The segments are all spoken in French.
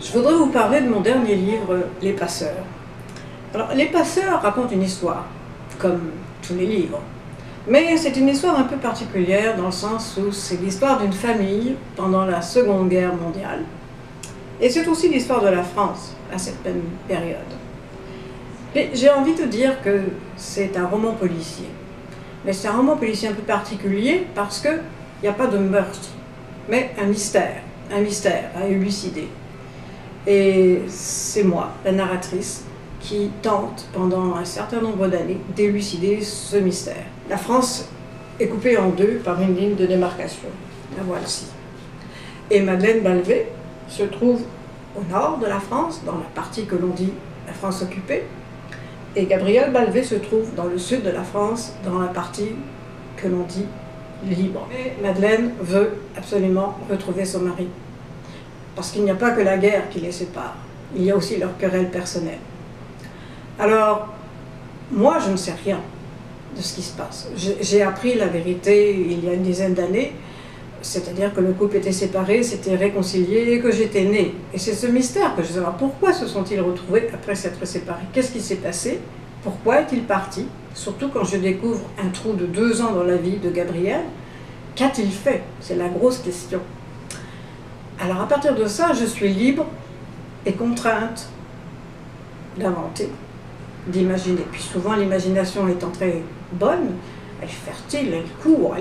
Je voudrais vous parler de mon dernier livre, Les Passeurs. Alors, Les Passeurs racontent une histoire, comme tous les livres. Mais c'est une histoire un peu particulière dans le sens où c'est l'histoire d'une famille pendant la Seconde Guerre mondiale. Et c'est aussi l'histoire de la France à cette même période. Mais j'ai envie de dire que c'est un roman policier. Mais c'est un roman policier un peu particulier parce qu'il n'y a pas de meurtre, mais un mystère à élucider. Et c'est moi, la narratrice, qui tente pendant un certain nombre d'années d'élucider ce mystère. La France est coupée en deux par une ligne de démarcation, la voici. Et Madeleine Balvet se trouve au nord de la France, dans la partie que l'on dit la France occupée, et Gabriel Balvet se trouve dans le sud de la France, dans la partie que l'on dit libre. Et Madeleine veut absolument retrouver son mari, parce qu'il n'y a pas que la guerre qui les sépare, il y a aussi leur querelle personnelle. Alors, moi je ne sais rien de ce qui se passe. J'ai appris la vérité il y a une dizaine d'années, c'est-à-dire que le couple était séparé, s'était réconcilié et que j'étais née. Et c'est ce mystère que je veux savoir. Pourquoi se sont-ils retrouvés après s'être séparés? Qu'est-ce qui s'est passé? Pourquoi est-il parti? Surtout quand je découvre un trou de 2 ans dans la vie de Gabriel. Qu'a-t-il fait? C'est la grosse question. Alors à partir de ça, je suis libre et contrainte d'inventer, d'imaginer. Puis souvent l'imagination étant très bonne, elle est fertile, elle court,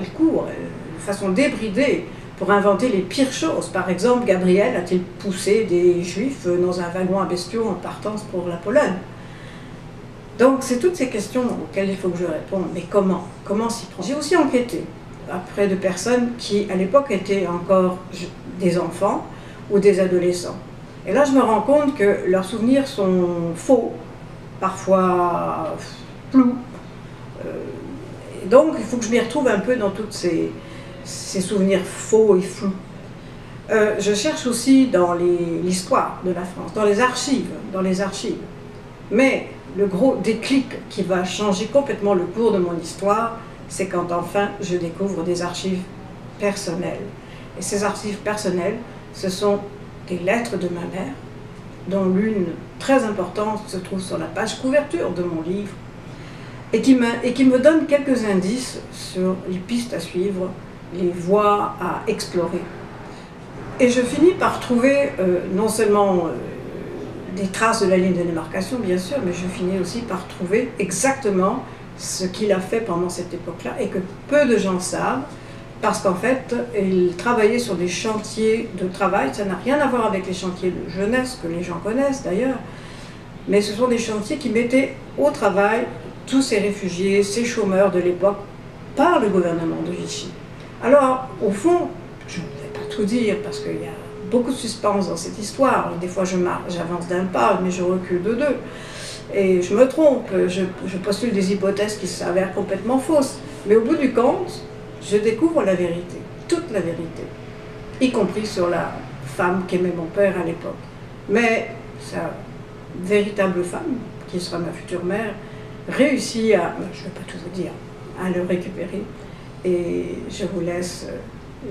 de façon débridée pour inventer les pires choses. Par exemple, Gabriel a-t-il poussé des Juifs dans un wagon à bestiaux en partance pour la Pologne? Donc c'est toutes ces questions auxquelles il faut que je réponde. Mais comment? Comment s'y prendre? J'ai aussi enquêté auprès de personnes qui, à l'époque, étaient encore des enfants ou des adolescents. Et là, je me rends compte que leurs souvenirs sont faux, parfois flous. Et donc, il faut que je m'y retrouve un peu dans tous ces souvenirs faux et flous. Je cherche aussi dans l'histoire de la France, dans les archives. Mais le gros déclic qui va changer complètement le cours de mon histoire, c'est quand enfin je découvre des archives personnelles. Et ces archives personnelles, ce sont des lettres de ma mère, dont l'une très importante se trouve sur la page couverture de mon livre, et qui me donne quelques indices sur les pistes à suivre, les voies à explorer. Et je finis par trouver non seulement des traces de la ligne de démarcation, bien sûr, mais je finis aussi par trouver exactement ce qu'il a fait pendant cette époque-là, et que peu de gens savent, parce qu'en fait, il travaillait sur des chantiers de travail. Ça n'a rien à voir avec les chantiers de jeunesse, que les gens connaissent d'ailleurs, mais ce sont des chantiers qui mettaient au travail tous ces réfugiés, ces chômeurs de l'époque, par le gouvernement de Vichy. Alors, au fond, je ne vais pas tout dire, parce qu'il y a beaucoup de suspense dans cette histoire. Des fois, j'avance d'un pas, mais je recule de 2. Et je me trompe, je postule des hypothèses qui s'avèrent complètement fausses. Mais au bout du compte, je découvre la vérité, toute la vérité, y compris sur la femme qu'aimait mon père à l'époque. Mais sa véritable femme, qui sera ma future mère, réussit à, je ne vais pas tout vous dire, à le récupérer. Et je vous laisse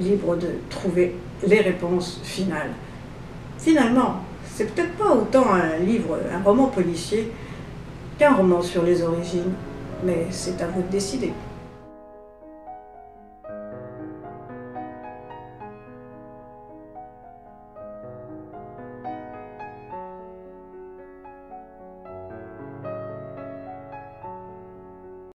libre de trouver les réponses finales. Finalement, c'est peut-être pas autant un livre, un roman policier, qu'un roman sur les origines, mais c'est à vous de décider.